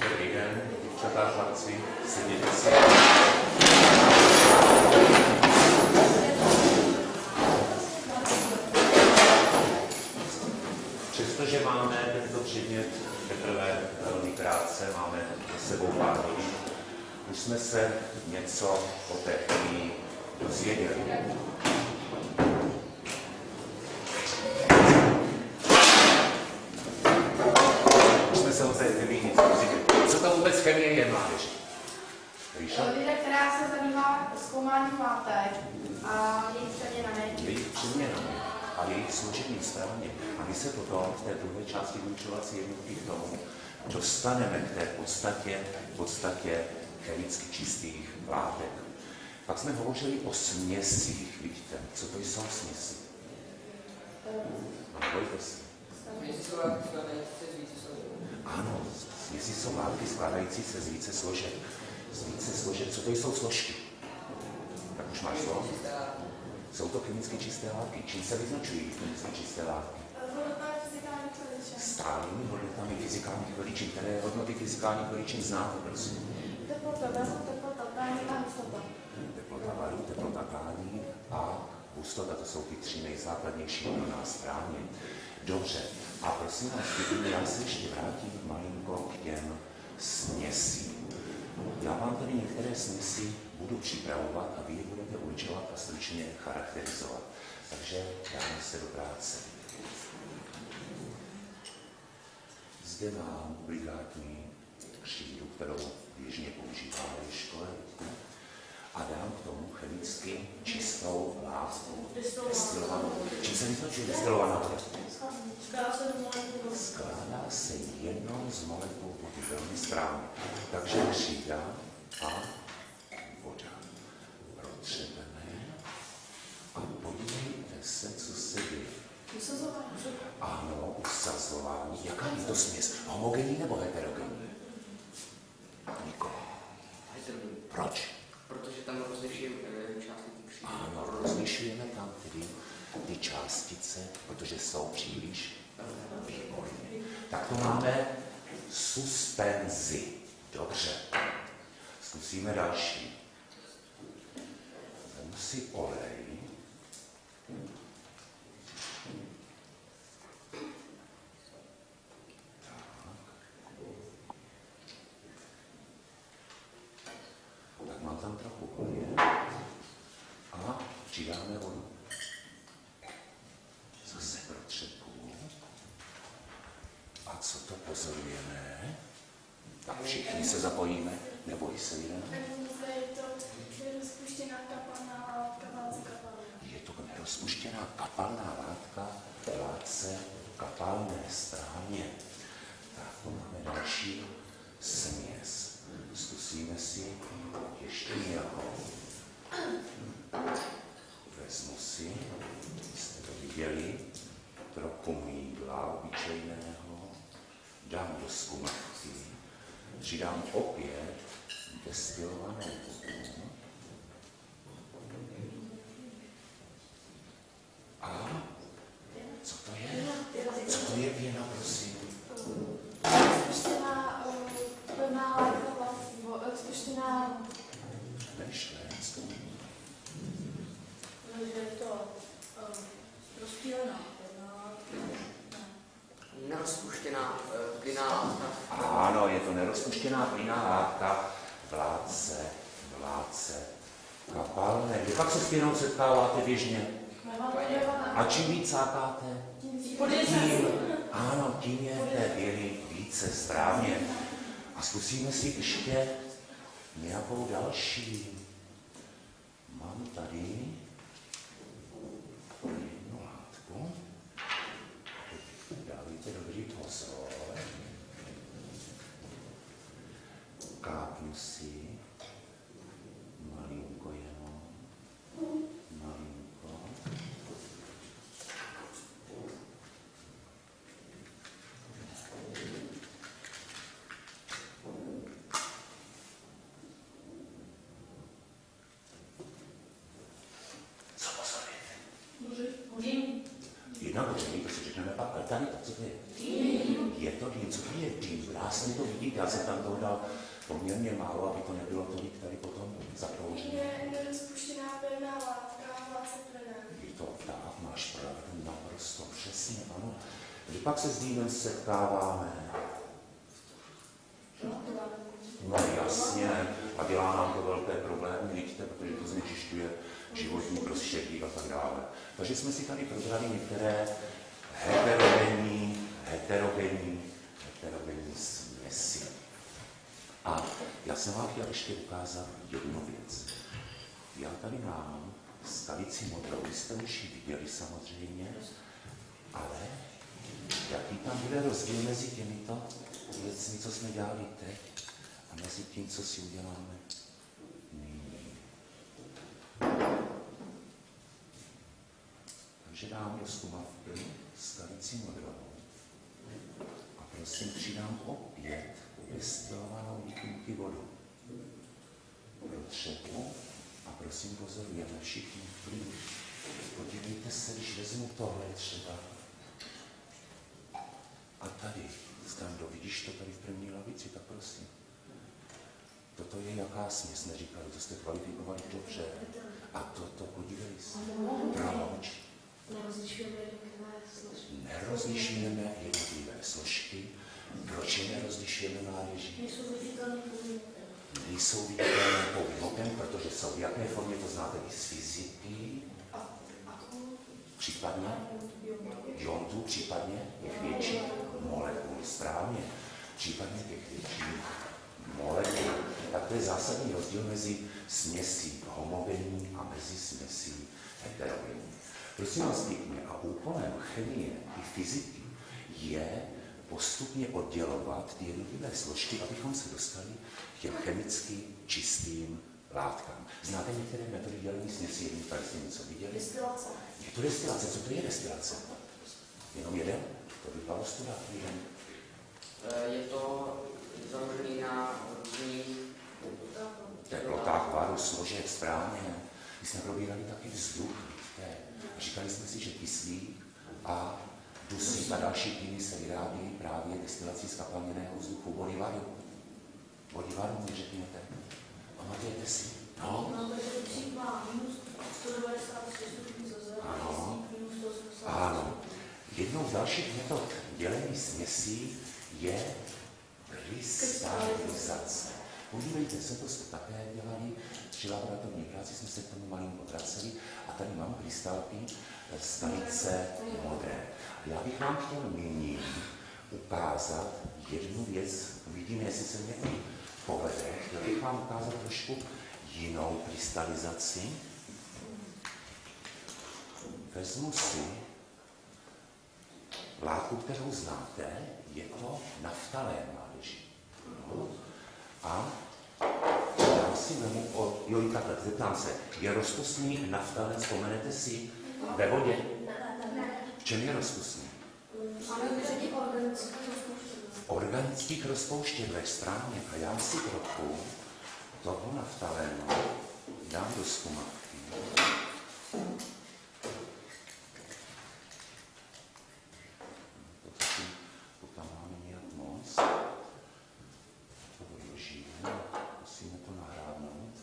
Dobrý den, děvčata, chlapci, sedněte si. Přestože máme tento předmět teprve velmi krátce, máme za sebou pár hodin, už jsme se něco o té chemii dozvěděli. Co to vůbec chemie je, mládeži? Věda, která se zabývá zkoumáním látek a jejich přeměnami. Jejich přeměnami a jejich složením správně. A my se potom v té druhé části vyučovací jednotky k tomu dostaneme k té podstatě chemicky čistých látek. Pak jsme hovořili o směsích, vidíte, co to jsou směsi? Nebojte se. Ano, směsi jsou látky skládající se z více složek. Co to jsou složky? Tak už máš slovo? Jsou to chemicky čisté látky. Čím se vyznačují chemicky čisté látky? Stálými hodnotami fyzikálních veličin. Které hodnoty fyzikálních veličin znáte, prosím? Teplota varu, teplota tkání a hustota. Teplota varu, teplota tkání a hustota. To jsou ty tři nejzákladnější pro nás správně. Dobře. A prosím vás, já se ještě vrátím malinko k těm směsím. Já vám tady některé směsi budu připravovat a vy je budete určovat a stručně charakterizovat. Takže dáme se do práce. Zde mám obligátní křídu, kterou běžně používáme ve škole. A dám k tomu chemicky čistou látku. Destilovanou. Čím se vyznačuje destilovaná voda? Skládá se jenom z molekul vody, velmi správně. Takže křída a voda. Protřebeme a podívejte se, co se děje. Usazování. Ano, usazování. Jaká je to směs? Homogenní nebo heterogenní? Nikoho. Proč? Protože tam rozlišujeme částice. Ano, rozlišujeme tam tedy ty částice, protože jsou příliš výborné. Tak to máme suspenzi. Dobře. Zkusíme další. Vemu si olej. Tak mám tam trochu oleje. A přidáme vodu. Zase protřepu. A co to pozorujeme? Tak všichni se zapojíme. Neboj se, Irena. Je to nerozpuštěná kapalná látka v látce kapalné správně. Tak to máme další směs. Zkusíme si ještě nějakou. Vezmu si, jste to viděli, trochu mýdla obyčejného, dám do zkumavky, přidám opět destilovanou vodu a co to je? Co to je pěna, prosím? Rozpuštěná pevná látka, rozpuštěná... Nešlenc. Je to rozpílená pevná látka. Nerozpuštěná plynná látka. Ano, je to nerozpuštěná plynná látka v látce kapalné. Kde pak se s pěnou setkáváte běžně? A čím víc sákáte? Tím je té pěny více správně. A zkusíme si ještě nějakou další. Mám tady jednu látku. Dávajte dobrý pozor. Kápnu si malinko jenom. Malinko. Co pozorujete? Dým. Jinak to si řekneme pak, ale tady to, co to je? Je to dým. Co to je dým? Krásně to vidíte, já jsem tam toho dal poměrně málo, aby to nebylo tolik tady potom zakroužené. Je nerozpuštěná pevná látka, vlastně plynem. Je to tak, máš pravdu, naprosto přesně, ano. Kdy pak se s dýmem setkáváme? No jasně, a dělá nám to velké problémy, vidíte, protože to znečišťuje životní prostředí a tak dále. Takže jsme si tady probrali některé heterogenní směsi. A já jsem vám chtěl ještě ukázat jednu věc. Já tady mám skalici modrou, vy jste už ji viděli samozřejmě, ale jaký tam bude rozdíl mezi těmito věcmi, co jsme dělali teď, a mezi tím, co si uděláme nyní. Takže dám do skumavky skalici modrou a prosím přidám opět destilovanou výkynky vodu. Protřepu a prosím pozorujeme všichni klid. Podívejte se, když vezmu tohle třeba. A tady, Stando, vidíš to tady v první lavici, tak prosím. Toto je jaká směs, jsme říkali, to jste kvalifikovali dobře. A toto, podívej se. Proč? Nerozlišujeme jednotlivé složky. Proč je nerozlišujeme, mládeži? Nejsou viditelné pouhým okem, protože jsou v jaké formě, to znáte i z fyziky. Případně iontů, případně těch větších molekul. Správně. Případně těch větších molekul. Tak to je zásadní rozdíl mezi směsí homogenní a mezi směsí heterogenní. Prosím vás pěkně, a úkolem chemie i fyziky je postupně oddělovat ty jednotlivé složky, abychom se dostali k těm chemicky čistým látkám. Znáte některé metody dělení směsí, jednou tady jste něco viděli? Destilace. Je to destilace, co to je destilace? Jenom jeden? To by bylo studát jeden. Je to založený na různých teplotách, varu, složek, správně. My jsme probírali taky vzduch, víte. Říkali jsme si, že kyslík a dusík a další plyny se vyrábí právě destilací skapalněného vzduchu Bolivaru. Bolivaru mi řekněte. Pamatujete si? No? Ano. Ano. Jednou z dalších metod dělení směsí je krystalizace. Podívejte se, to jste také dělali, při laboratorní práci jsme se k tomu malinko vraceli a tady mám krystalky skalice modré. Já bych vám chtěl nyní ukázat jednu věc, uvidíme, jestli se mě povede. Chtěl bych vám ukázat trošku jinou krystalizaci. Vezmu si látku, kterou znáte, je to naftalén, mládeži. No. A já si vemu, takhle, zeptám se, je rozpustný naftalén, vzpomenete si, ve vodě? V čem je rozpustný? V organických rozpouštědlech, správně. A já si trochu toho naftalénu dám do zkumavky. Tam máme nějak moc. To odložíme, musíme to nahrábnout.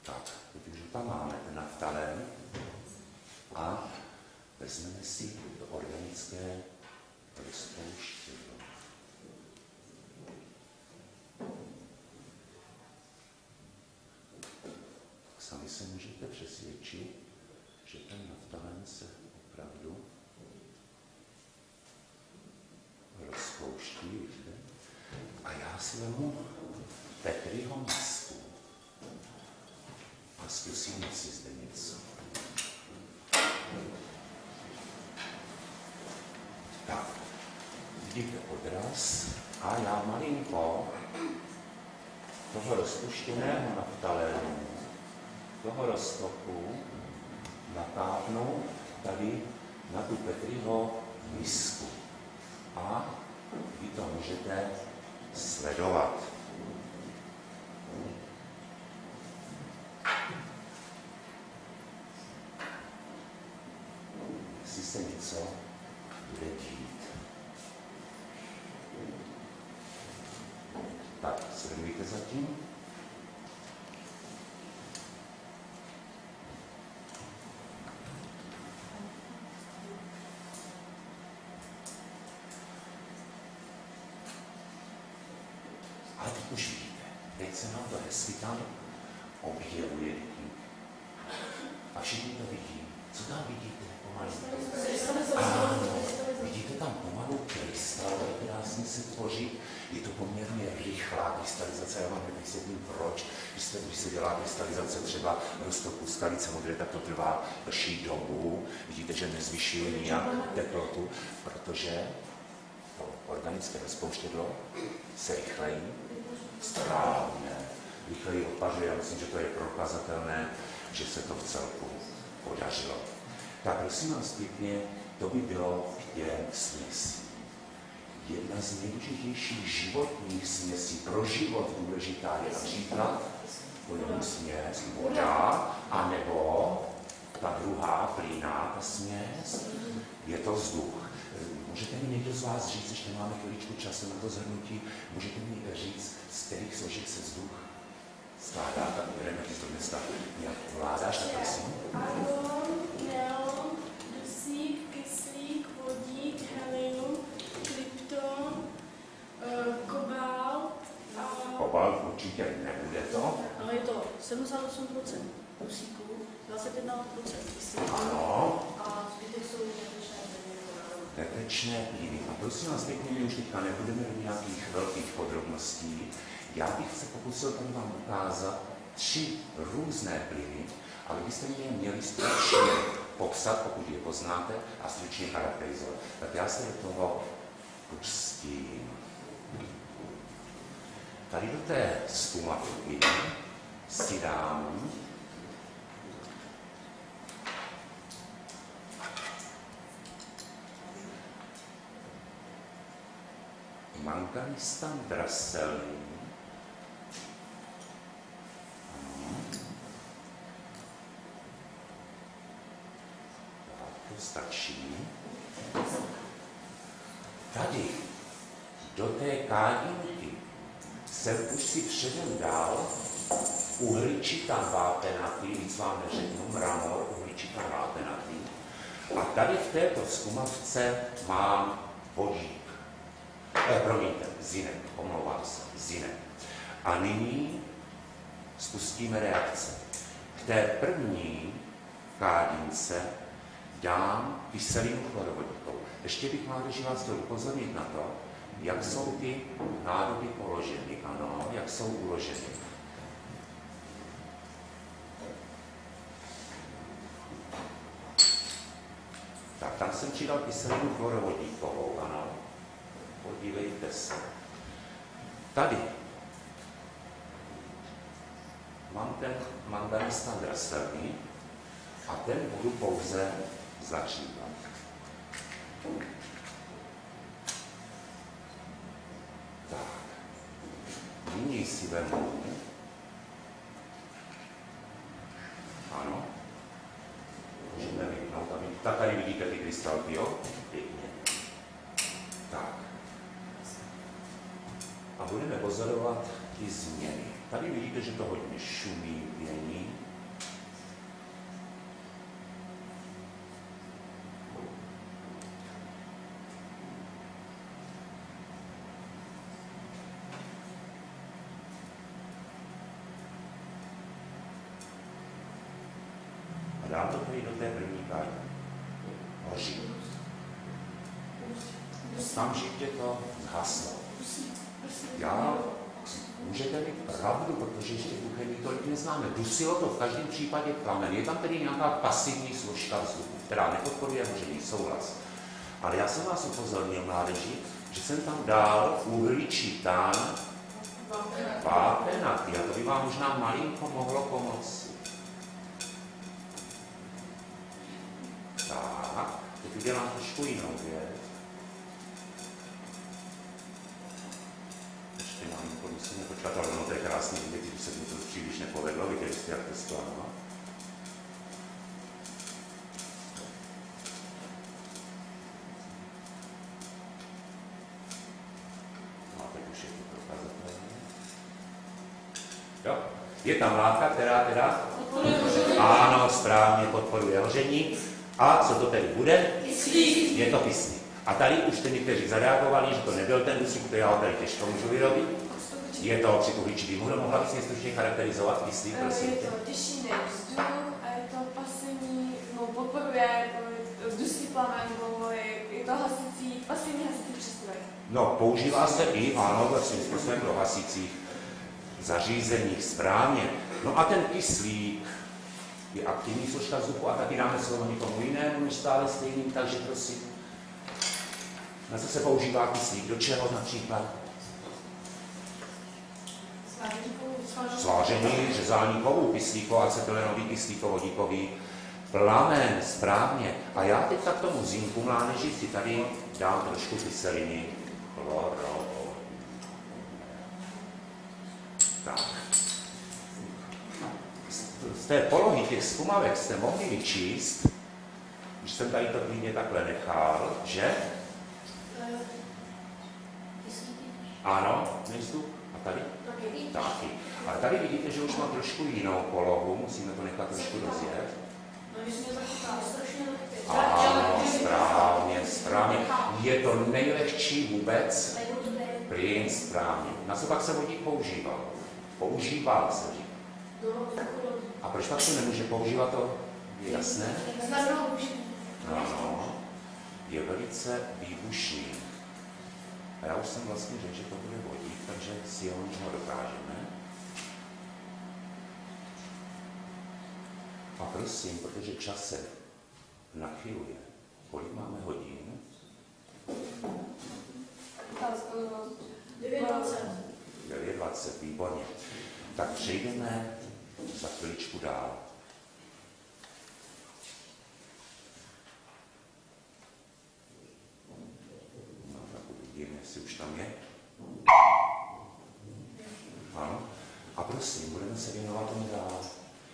Tak, protože tam máme ten naftalén a vezmeme si do organické rozpouštědlo. Sami se můžete přesvědčit, že ten naftalén se opravdu rozpouští, víte? A já si vemu Petriho misku a zkusím si zde něco. Tak, vidíte odraz a já malinko toho rozpuštěného naftalénu, toho roztoku natáhnu tady na tu Petriho misku. A vy to můžete sledovat. jestli se něco bude dít. Tak, sledujte zatím. Ale teď už vidíte, teď se nám to hezky tam objevuje. A všichni to vidí. Co tam vidíte pomalu? Ano, vidíte tam pomalu krystal, krásně se tvoří. Je to poměrně rychlá krystalizace. Já vám vysvětlím proč. Když se dělá krystalizace třeba roztoku skalice modré, tak to trvá delší dobu. Vidíte, že nezvyšuje nijak teplotu, protože to organické rozpouštědlo se rychleji správně rychleji odpařuje. Já myslím, že to je prokazatelné, že se to v celku podařilo. Tak prosím vás pěkně, to by bylo k těm směsí. Jedna z nejdůležitějších životních směsí, pro život důležitá je například plynová směs, voda, anebo ta druhá plynná směs, je to vzduch. Můžete mi někdo z vás říct, ještě máme chviličku času na to shrnutí, můžete mi říct, z kterých složek se vzduch skládá, tak budeme ti to dneska nějak vládáš, tak prosím. Argon, neon, dusík, kyslík, vodík, helium, krypton, kobalt a... Kobalt určitě nebude to. Ale je to 78% dusíku, 21% kyslíku a zbytek jsou netečné plyny. A prosím vás pěkně, my už teďka nebudeme do nějakých velkých podrobností. Já bych se pokusil tady vám ukázat 3 různé plyny, ale byste mě měli stručně popsat, pokud je poznáte, a stručně charakterizovat. Tak já se do toho pustím. Tady do té zkumavky si dám manganistan draselný. Tak, to stačí. Tady do té kádinky jsem už si předem dal uhličitan vápenatý, víc vám neřeknu, mramor, uhličitan vápenatý. A tady v této zkumavce mám vodík. Promiňte, zinek, omlouvám se, zinek. A nyní spustíme reakce. K té první kádince dám kyselinu chlorovodíkovou. Ještě bych mládeži vás chtěl upozornit na to, jak jsou ty nádoby položeny, ano, jak jsou uloženy. Tak, tam jsem přidal kyselinu chlorovodíkovou, ano. Podívejte se. Tady mám ten manganistan draselný a ten budu pouze zahřívat. Tak. Nyní si vemu. Ano. Můžeme vypnout. Tak tady vidíte ty krystalky, jo? Pěkně. Tak. A budeme pozorovat ty změny. Tady vidíte, že to hodně šumí, pění. A dám to tady do té první karty. Hoří. Okamžitě to zhaslo. Já, můžete mít pravdu, protože ještě v chemii tolik neznáme. Dusilo to v každém případě plamen. Je tam tedy nějaká pasivní složka vzduchu, která nepodporuje hoření, souhlas. Ale já jsem vás upozornil, mládeži, že jsem tam dal uhličitan vápenatý. A to by vám možná malinko mohlo pomoci. Tak, teď udělám trošku jinou věc. Musíme počkat, ale ono to je krásný vidět, když se mi to příliš nepovedlo, viděli jste, jak to skládá. Je tam látka, která teda... Ano, správně podporuje hoření. A co to tedy bude? Kyslík. Je to kyslík. A tady už ty někteří zareagovali, že to nebyl ten dusík, který já ho tady těžko můžu vyrobit. Je to oxyuhličitý. Mohla bys mě stručně charakterizovat kyslík, prosím? Je to těžší než vzduch a je to pasivní, no podporuje vzdušný plamen, nebo je to pasivní hasicí přístroj. No, používá se i, ano, svým způsobem pro hasících zařízeních správně. No a ten kyslík je aktivní složka vzduchu a taky dáme slovo někomu jinému, než stále stejným, takže prosím. Na co se používá kyslík? Do čeho například? Sváření, řezání kovů, kyslíkovo-acetylenový, kyslíkovodíkový plamen, správně. A já teď k tomu zínku mládeži si tady dám trošku kyseliny chlorovou. Tak. Z té polohy těch zkumavek jste mohli vyčíst, že jsem tady to klidně takhle nechal, že? Ano, nejsou. A tady? Taky. Ale tady vidíte, že už mám trošku jinou polohu, musíme to nechat trošku rozjet. Ano, správně. Je to nejlehčí vůbec plyn, správně. Na co pak se vodík používal? Používal se říká. A proč pak se nemůže používat, to je jasné? Ano, je velice výbušný. A já už jsem vlastně řekl, že to bude vodík, takže si ho dokážeme. A prosím, protože čas se nachyluje. Kolik máme hodin? 9:20, výborně. Tak přejdeme za chviličku dál. No, tak uvidíme, jestli už tam je. Ano. A prosím, budeme se věnovat tomu dál.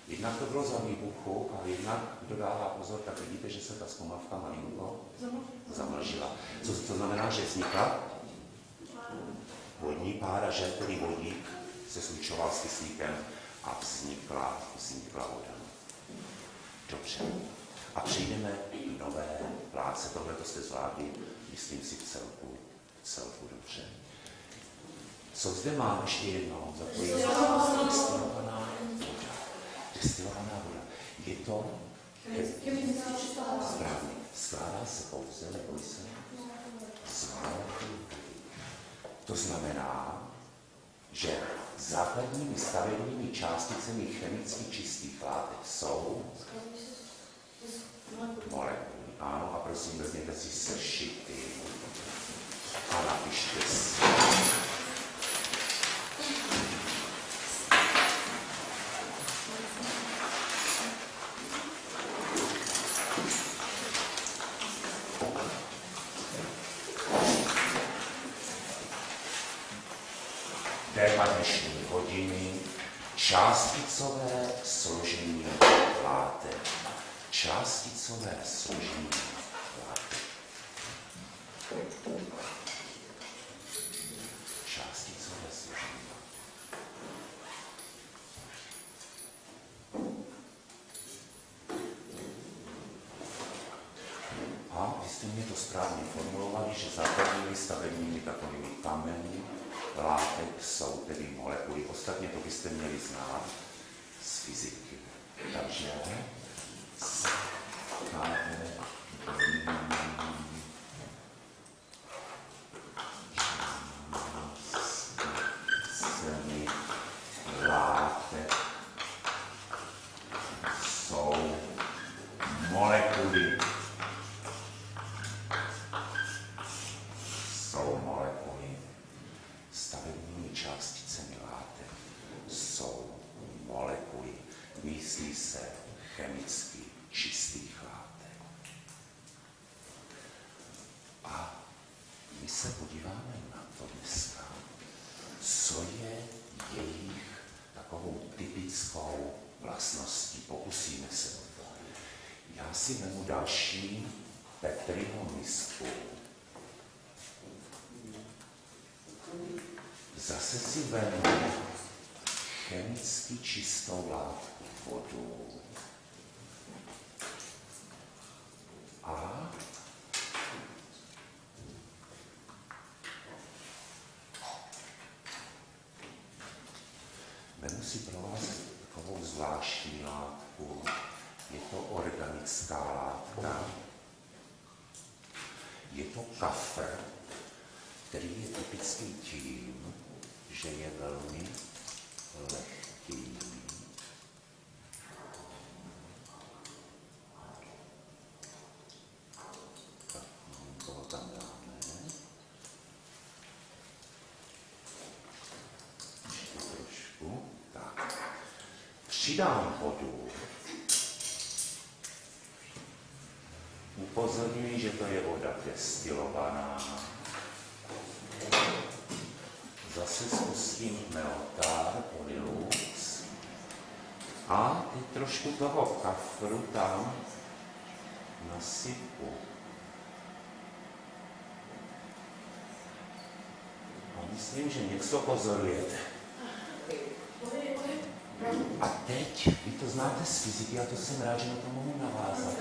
Jednak to bylo za výbuchu a jednak, kdo dává pozor, tak vidíte, že se ta zkumavka malinko zamlžila. Co to znamená, že vznikla vodní pára, že tedy vodík se slučoval s kyslíkem a vznikla voda. Dobře. A přejdeme k nové látce. Tohle to jste zvládli, myslím si, v celku dobře. Co zde mám ještě jednou? Destilovaná voda. Je to správně. Skládá se pouze, neboj se, z molekul. To znamená, že základními stavebními částicemi chemicky čistých látek jsou molekuly. Ano, a prosím, vezměte si sešity a napište si. Téma dnešní hodiny částicové složení látek. Částicové složení látek. Částicové složení látek. A vy jste mě to správně formulovali, že základními stavebními takovými kameny látek jsou tedy molekuly. Ostatně to byste měli znát z fyziky. Takže látek jsou molekuly. Stavebními částicemi látek jsou molekuly, myslí se chemicky čistých látek. A my se podíváme na to dneska, co je jejich takovou typickou vlastností. Pokusíme se o to. Já si vemu další Petriho misku. Zase si vemu chemicky čistou látku, vodu. A vemu si pro vás takovou zvláštní látku. Je to organická látka. Je to kafr, který je typický tím, že je velmi lehký. Tak, toho tam dáme. Ještě trošku. Tak. Přidám vodu. Upozorňuji, že to je voda destilovaná. Zase spustím meltár Polylux. A teď trošku toho kafru tam nasypu. A myslím, že něco pozorujete. A teď, vy to znáte z fyziky, a to jsem rád, že na to mohu navázat.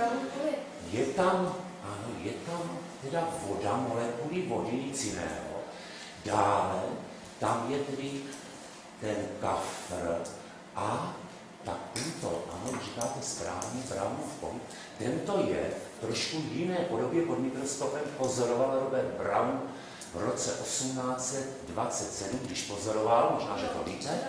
Je tam teda voda, molekuly vody, nic jiného. Dále, tam je tedy ten kafr a tak tento, ano, říkáte správně, Brownův pohyb, tento je v trošku jiné podobě pod mikroskopem pozoroval Robert Brown v roce 1827, když pozoroval, možná, že to víte.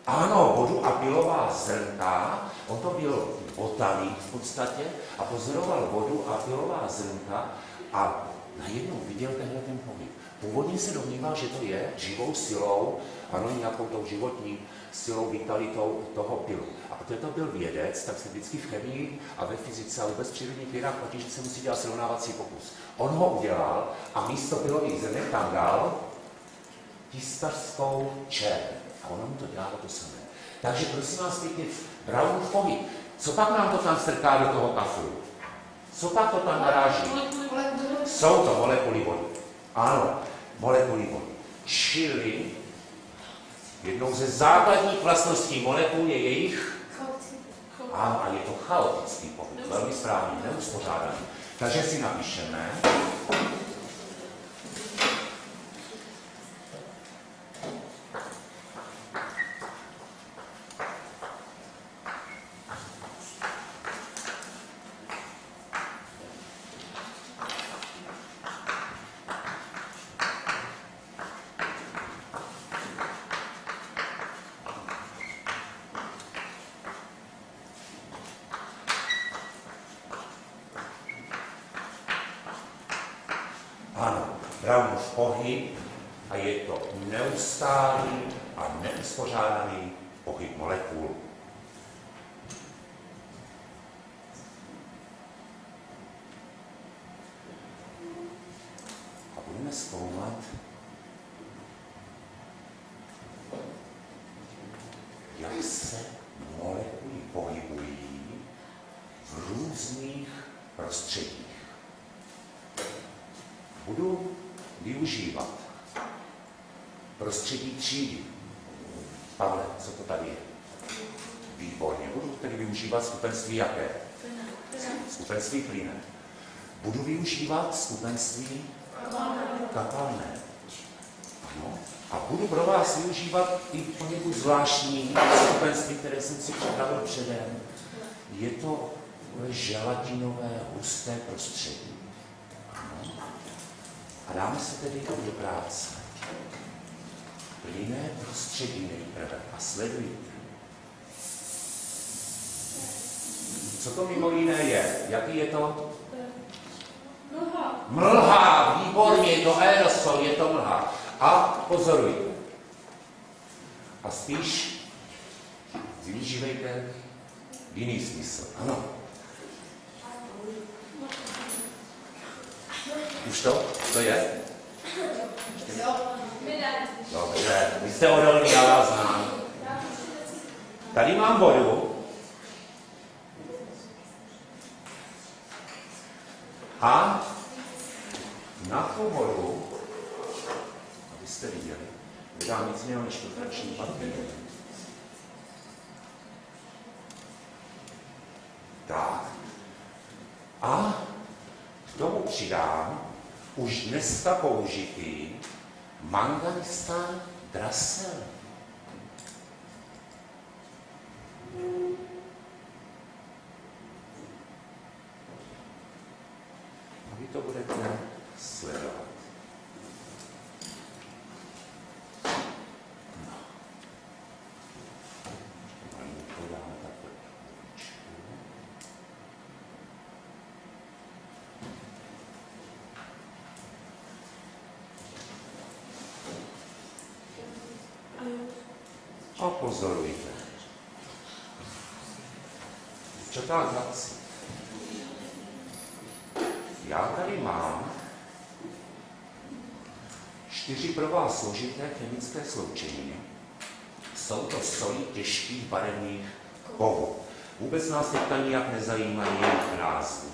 Ano, vodu a pilová zrnka, on to byl botanik v podstatě a pozoroval vodu a pilová zrnka a najednou viděl tenhle ten pohyb. Původně se domníval, že to je živou silou, ano, nějakou tou životní silou, vitalitou toho pilu. A protože to byl vědec, tak se vždycky v chemii a ve fyzice a vůbec v přírodních vědách platí, že se musí dělat srovnávací pokus. On ho udělal a místo pilových zrnek tam dal tiskařskou červ. A ono mu to dělalo to samé. Takže prosím vás pěkně, Brownův pohyb. Co pak nám to tam strká do toho kafru? Co pak to tam naráží? Jsou to molekuly vody. Ano, molekuly vody. Čili jednou ze základních vlastností molekul je jejich a je to chaotický pohyb. Velmi správný, neuspořádaný. Takže si napíšeme. Ano, Brownův pohyb a je to neustálý a neuspořádaný pohyb molekul. A budeme zkoumat, jak se molekuly pohybují v různých prostředích. Budu využívat prostředí třídy. Pavle, co to tady je? Výborně. Budu tedy využívat skupenství jaké? Skupenství plynné. Budu využívat skupenství kapalné. Ano. A budu pro vás využívat i poněkud zvláštní skupenství, které jsem si připravil předem. Je to želatinové husté prostředí. A dáme se tedy do práce. Plynné prostředí nejprve a sledujte. Co to mimo jiné je? Jaký je to? Mlha. Mlha, výborně, je to aerosol, je to mlha. A pozorujte. A spíš využívejte jiný smysl. Ano. Už to? To je? Dobře, vy jste odolní, já vás znám. Tady mám vodu. A na tu vodu, abyste viděli, Nedám nic jiného než filtrační papír. Tak. A k tomu přidám už dneska použitý manganistan drasel. A vy to budete sledovat. No. Malinko dáme takhle ručku. A pozorujte. Děvčatá, chlapci. Já tady mám 4 pro vás složité chemické sloučeniny. Jsou to soli těžkých barevných kovů. Vůbec nás teďka nijak nezajímají jejich názvy.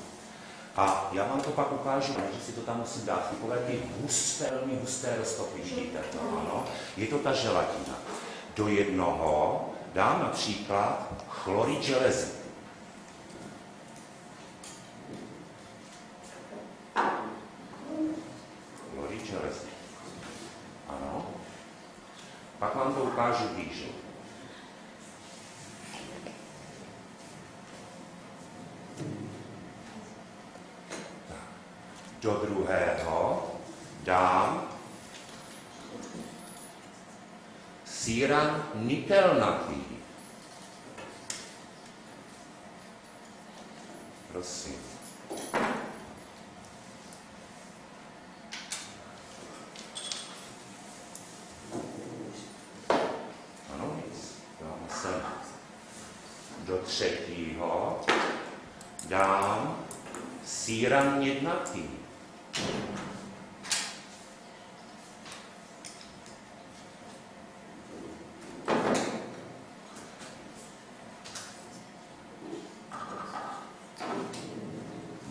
A já vám to pak ukážu, že si to tam musím dát. Takové ty husté, velmi husté roztopy, vidíte to, ano. Je to ta želatina. Do jednoho dám například chlorid železy. Chlorid železy. Ano. Pak vám to ukážu blíže. Do druhého dám síran nikelnatý. Prosím. Ano, nic. Dáme sem. Do třetího dám síran jednatý.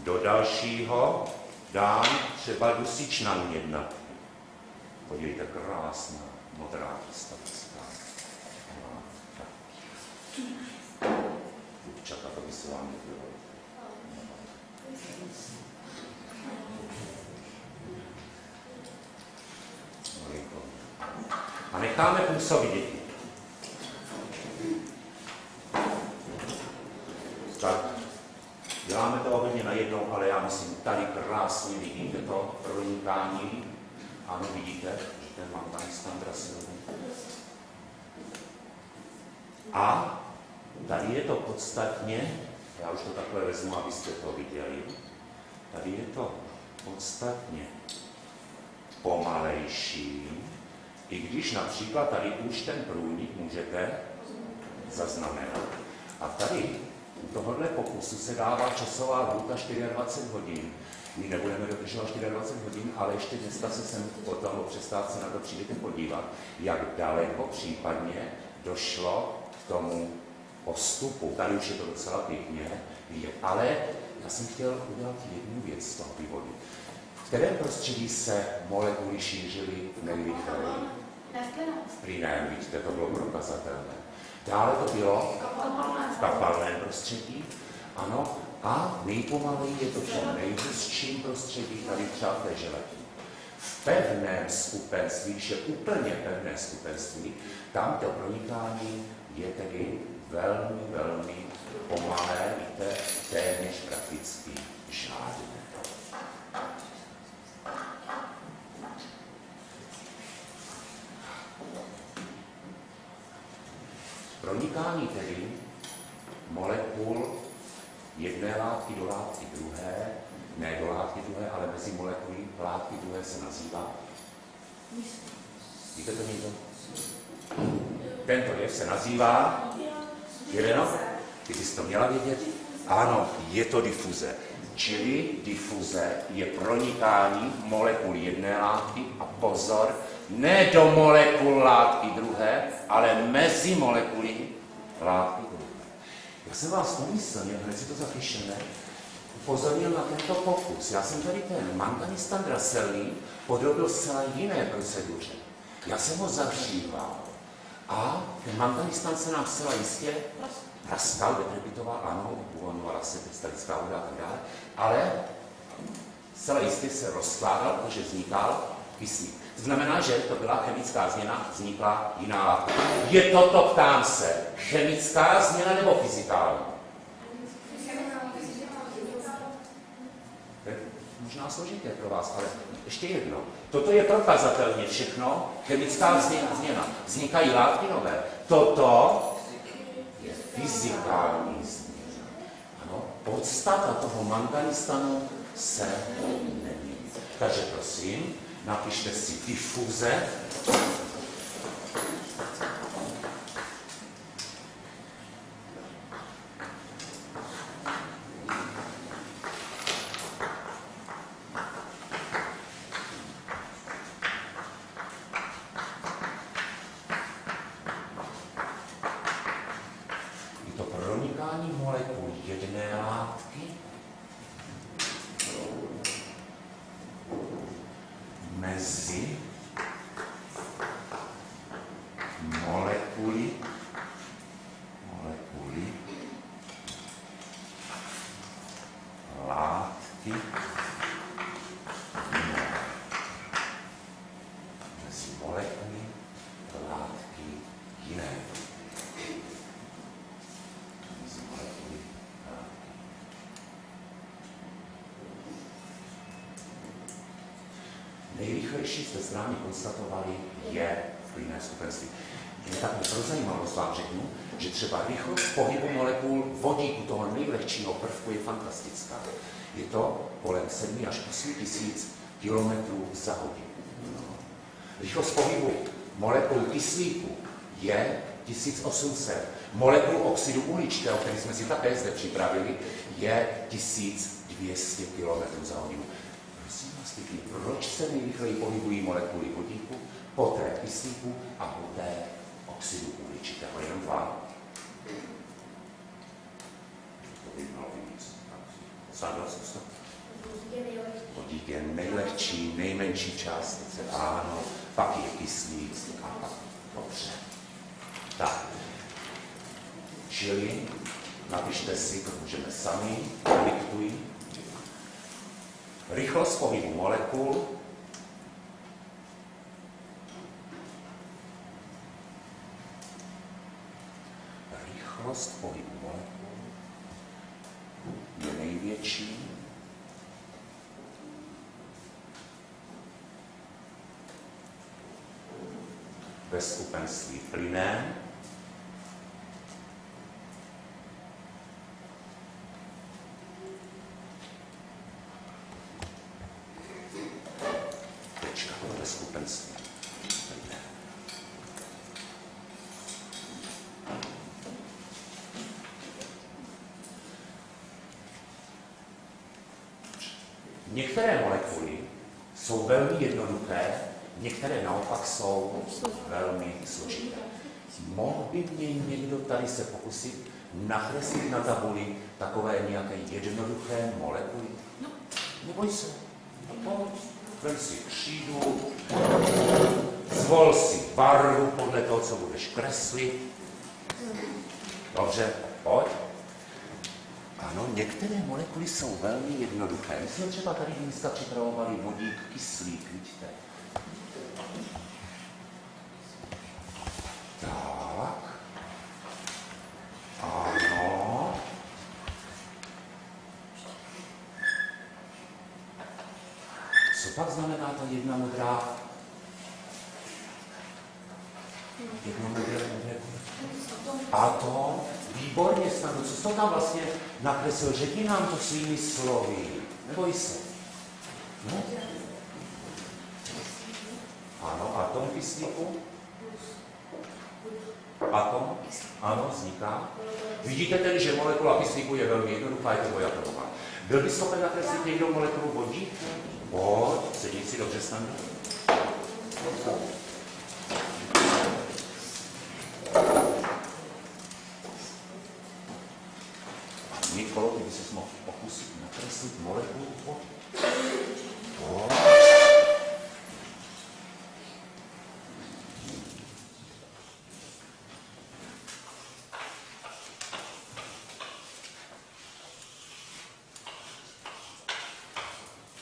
Do dalšího dám třeba dusičnan jednatý. Podívejte, krásná modrá stavická. Děvčata, to by se vám nebylo. A necháme působit děti. Tak, děláme to hodně najednou, ale já myslím, tady krásně vidíte to pronikání. Ano, vidíte, že ten manganistan drasilný. A tady je to podstatně, já už to takhle vezmu, abyste to viděli, tady je to podstatně pomalejší, i když například tady už ten průnik můžete zaznamenat. A tady u tohohle pokusu se dává časová lhůta 24 hodin. My nebudeme dodržovat 24 hodin, ale ještě dneska se sem potom o přestávce na to přijdete podívat, jak daleko případně došlo k tomu postupu. Tady už je to docela pěkně vidět. Ale já jsem chtěl udělat jednu věc z toho vývodu. V kterém prostředí se molekuly šířily nejrychleji? V plynném, vidíte, to bylo prokazatelné. Dále to bylo v kapalném prostředí, ano, a nejpomaleji je to v tom nejhustším prostředí, tady třeba v té želatině. V pevném skupenství, když je úplně pevné skupenství, tam to pronikání je tedy velmi, velmi pomalé, víte, téměř prakticky žádné. Pronikání tedy molekul jedné látky do látky druhé, ne do látky druhé, ale mezi molekuly látky druhé se nazývá. Víte to někdo? Tento jev se nazývá, Ireno, ty jsi to měla vědět? Ano, je to difuze. Čili difuze je pronikání molekul jedné látky a pozor, ne do molekul látky druhé, ale mezi molekuly látky druhé. Já jsem vás umyslně, hned si to zapíšeme, upozornil na tento pokus. Já jsem tady ten manganistan draselný podrobil zcela jiné proceduře. Já jsem ho zahříval. A ten manganistan se nám zcela jistě praskal, dekrepitoval, ano, uvolňovala se krystalická voda a tak dále, ale zcela jistě se rozkládal, protože vznikal kyslík. To znamená, že to byla chemická změna, vznikla jiná látka. Je to, ptám se, chemická změna nebo fyzikální? To je možná složité pro vás, ale ještě jedno. Toto je prokazatelně všechno chemická změna. Vznikají látky nové. Toto je fyzikální změna. Ano, podstata toho manganistanu se nemění. Takže prosím, napište si difuze. Je to pronikání molekul jedné látky mezi molekuly látky mezi molekuly látky jiné. Mezi molekuly látky. Nejrychlejší jste správně konstatovali je plynné skupenství. Jen tak pro zajímavost vám řeknu, že třeba rychlost pohybu molekul vodíku, toho nejlehčího prvku, je fantastická. Je to kolem 7 až 8 tisíc kilometrů za hodinu. Rychlost pohybu molekul kyslíku je 1800. Molekul oxidu uhličitého, který jsme si také zde připravili, je 1200 km za hodinu. Prosím vás pěkně, proč se nejrychleji pohybují molekuly vodíku, poté kyslíku a poté oxidu uhličitého? Jenom dva. To by mělo víc. Sandra, co? Vodík je nejlehčí, nejmenší částice, ano, pak je kyslík a pak dobře. Tak, čili napište si, to můžeme sami, diktuji. Rychlost pohybu molekul je největší ve skupenství plynném ve skupenství plynném. Některé molekuly jsou velmi jednoduché, některé naopak jsou velmi složité. Mohl by mě někdo tady se pokusit nakreslit na tabuli takové nějaké jednoduché molekuly? No, neboj se. Vem si křídu, zvol si barvu podle toho, co budeš kreslit. Dobře, pojď. Ano, některé molekuly jsou velmi jednoduché. My jsme třeba tady dneska připravovali vodík, kyslík, vidíte. Tak. Ano. Co pak znamená ta jedna modrá? Jedna modrá. Atom. Výborně, snadno. Co jsi to tam vlastně nakreslil? Řekni nám to svými slovy. Neboj se. No? Ano, atom kyslíku. Atom. Ano, vzniká. Vidíte tedy, že molekula kyslíku je velmi jednoduchá, je to dvojatomová. Byl by schopen nakreslit někdo molekulu vodíku? Pojď, sedí si dobře snadno. Nikolo, ty by ses mohl pokusit nakreslit molekulu vody.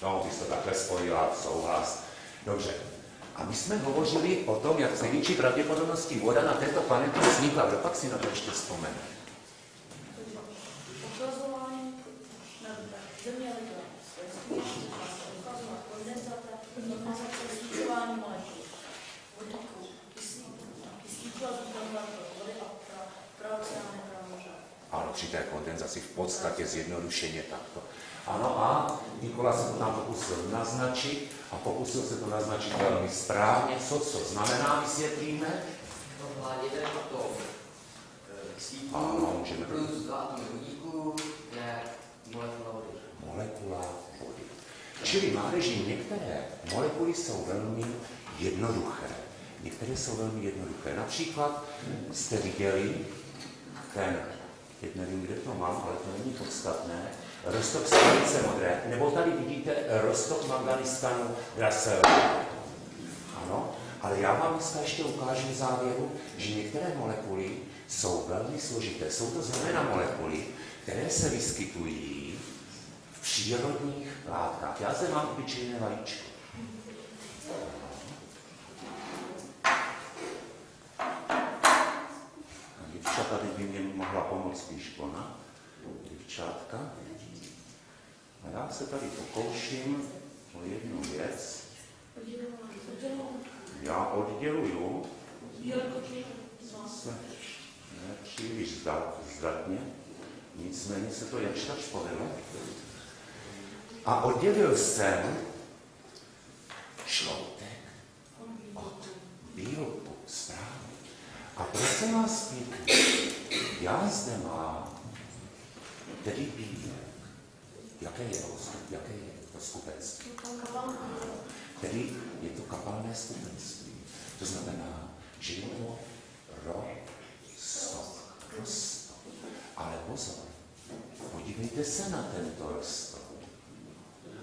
No, ty jsi to takhle spojila, souhlas. Dobře. A my jsme hovořili o tom, jak s největší pravděpodobností voda na této planetě vznikla. Kdo pak si na to ještě vzpomene? Ochlazování země kondenzace, snižování molekul, vodíku, kyslíku a vody a pro oceány, pro moře. Ano, při té kondenzaci v podstatě zjednodušeně takto. Ano, a Nikola se to tam pokusil naznačit a pokusil se to naznačit velmi správně. Co znamená, vysvětlíme? To hladivém atom kyslíku Ano, můžeme plus 2 atomy vodíku je molekula vody. Molekula vody. Čili mládeži, některé molekuly jsou velmi jednoduché. Některé jsou velmi jednoduché. Například jste viděli ten, teď nevím, kde to mám, ale to není podstatné, roztok stanice modré, nebo tady vidíte roztok manganistanu Drasel. Ano, ale já vám dneska ještě ukážu v závěru, že některé molekuly jsou velmi složité. Jsou to zejména molekuly, které se vyskytují v přírodních látkách. Já zde mám obyčejné vajíčko. Děvčata by mě mohla pomoct spíš ona. Děvčátka. A já se tady pokouším o jednu věc. Já odděluju se ne příliš zdatně, nicméně se to jakž tak povedlo. A oddělil jsem šloutek od bílku, správně. A prosím vás pěkně, já zde mám tedy bílek. Jaké je to skupenství? Tedy je to kapalné skupenství. To znamená, že je to roztok. Ale pozor, podívejte se na tento roztok.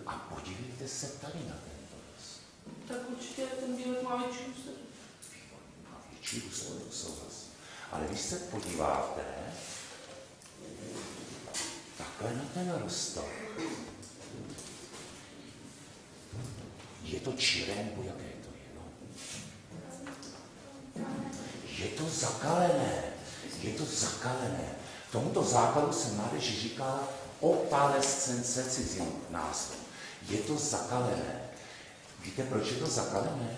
A podívejte se tady na tento roztok. Tak určitě ten bílek má větší úsek. Má větší úsek, souhlasím. Ale když se podíváte takhle na ten roztok, je to čiré, nebo jaké to je? No? Je to zakalené. Tomuto základu se mládeži říká opalescence cizím názvu. Je to zakalené. Víte, proč je to zakalené?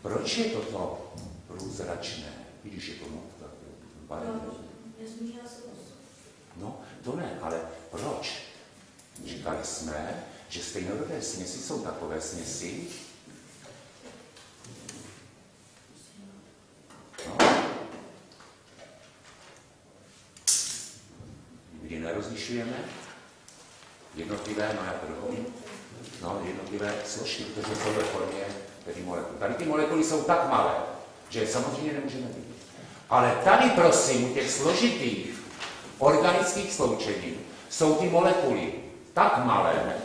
Proč je toto průzračné, když je to nokta? No, to ne, ale proč? Říkali jsme, že stejnorodé směsi jsou takové směsi, kdy nerozlišujeme jednotlivé, no já to dohodím, jednotlivé složky, protože jsou ve formě tedy molekul. Tady ty molekuly jsou tak malé, že je samozřejmě nemůžeme vidět. Ale tady, prosím, u těch složitých organických sloučení jsou ty molekuly tak malé,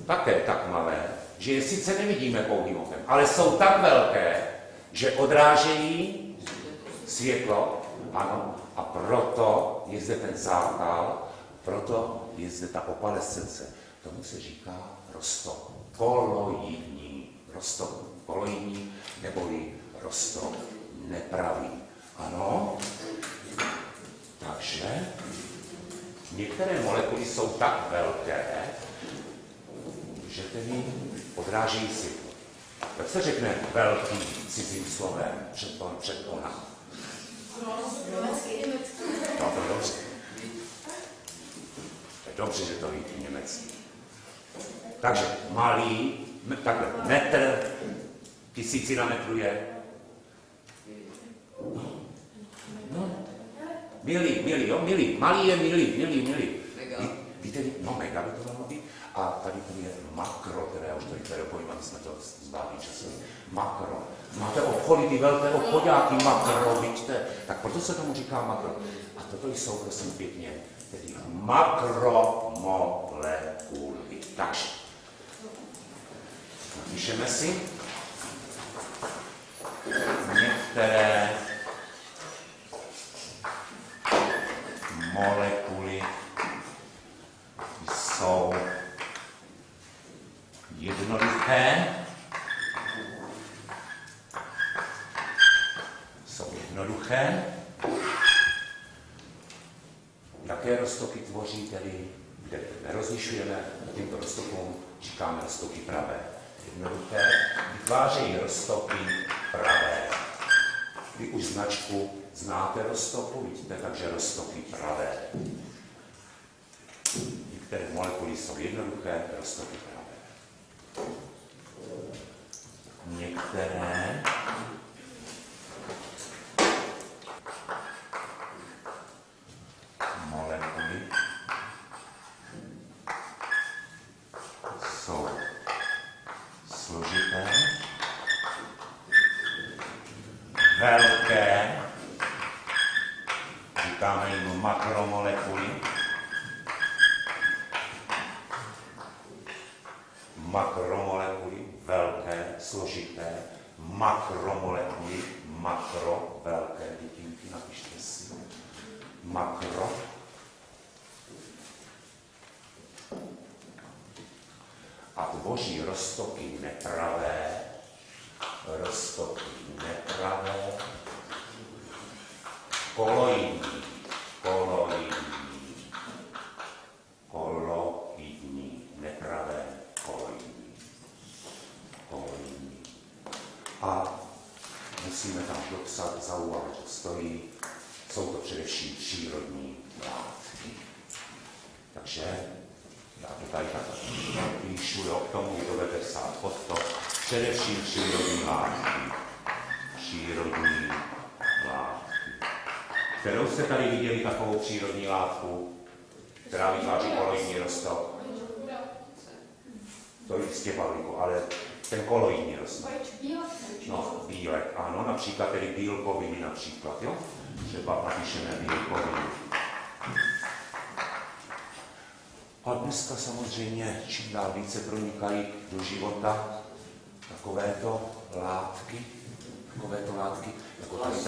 také tak malé, že je sice nevidíme pouhým okem, ale jsou tak velké, že odrážejí světlo, ano, a proto je zde ten zákal, proto je zde ta opalescence. Tomu se říká roztok koloidní. Roztok koloidní, neboli roztok nepravý. Ano, takže některé molekuly jsou tak velké, že tedy odrážejí světlo. Tak se řekne velký cizím slovem před ona. No, to je dobře. To je dobře, že to ví německy. Takže malý, takhle, metr, 1000 metrů je. No, milý, malý je milý. Víte, no mega by to mohlo být. A tady je makro, které já už tady dopovím, aby jsme to zvládli časově. Makro. Máte obchody, ty velké obchodáky, makro, vidíte? Tak proto se tomu říká makro. A toto jsou, prosím pěkně, tedy makromolekuly. Takže, napíšeme si některé molekuly jsou tedy, kde nerozlišujeme těmto roztokům, říkáme roztoky pravé. Jednoduché, vytvářejí roztoky pravé. Vy už značku znáte roztoku, vidíte, takže roztoky pravé. Některé molekuly jsou jednoduché, roztoky pravé. Některé molekuly jsou složité, velké, říkáme jim makromolekuly, velké, složité, makromolekuly, makro, velké, vidíky, napište si, makro. A tvoří roztoky nepravé, koloidní, nepravé, koloidní. A musíme tam dopsat za úvahu, že stojí, jsou to především přírodní látky. Takže já to tady tak píšu, jo, k tomu to budete psát pod to, především přírodní látky. Kterou jste tady viděli takovou přírodní látku, která vytváří koloidní roztok? To jistě, Pavlíku, ale ten koloidní roztok. No, bílek, ano, například tedy bílkoviny například, jo? Třeba napíšeme bílkoviny. A dneska samozřejmě čím dál více pronikají do života takovéto látky, jako tady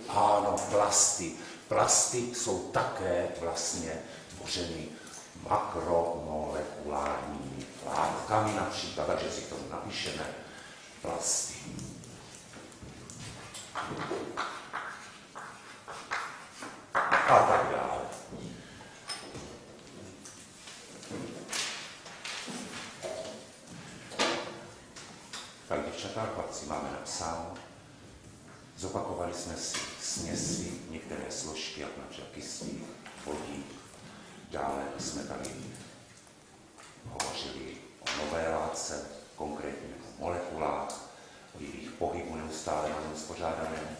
ano, plasty. Plasty jsou také vlastně tvořeny makromolekulárními látkami například, takže si to napíšeme plasty. A tak dále. Tak, děvčatá, chlapci, máme napsáno. Zopakovali jsme si směsi, některé složky, jako například kyslík, vodík. Dále jsme tady hovořili o nové látce, konkrétně o molekulách, o jejich pohybu neustále uspořádaném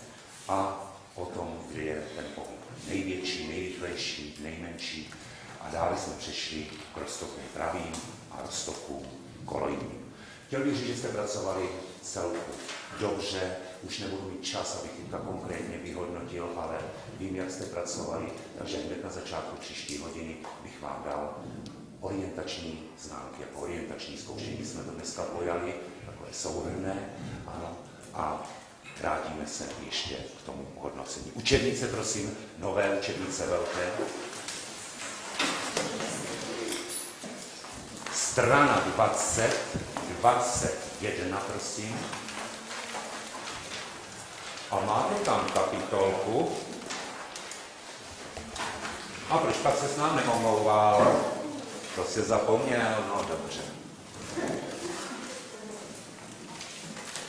a o tom, kde je ten pohyb největší, nejrychlejší, nejmenší. A dále jsme přešli k roztokům pravým a roztokům koloidním. Chtěl bych říct, že jste pracovali celku dobře, už nebudu mít čas, abych teďka konkrétně vyhodnotil, ale vím, jak jste pracovali, takže hned na začátku příští hodiny bych vám dal orientační známky, jako orientační zkoušení jsme to dneska pojali, takové souhrnné, ano, a vrátíme se ještě k tomu hodnocení. Učebnice, prosím, nové učebnice velké. Strana 21, prosím. A máte tam kapitolku. A proč pak se s nám neomlouval? To se zapomněl, no dobře.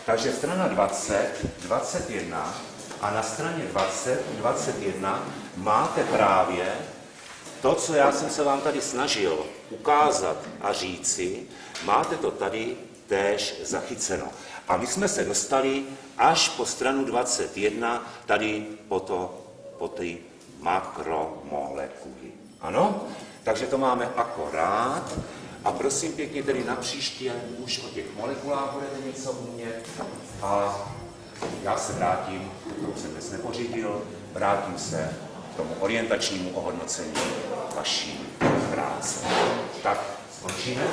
Takže strana 20, 21 a na straně 20, 21 máte právě to, co já jsem se vám tady snažil ukázat a říci, máte to tady též zachyceno. A my jsme se dostali až po stranu 21, tady po ty makromolekuly. Ano? Takže to máme akorát. A prosím pěkně, tedy na příští, už o těch molekulách budete něco umět. A já se vrátím, to jsem dnes nepořídil, vrátím se k tomu orientačnímu ohodnocení vaší práce. Tak, skončíme.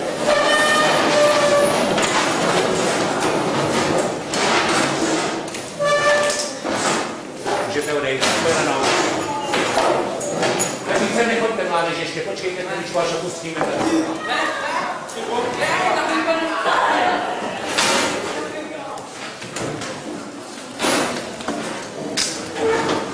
Můžete odejít. Více nechoďte, mládež, ještě počkejte, když vás opustíme. Ne,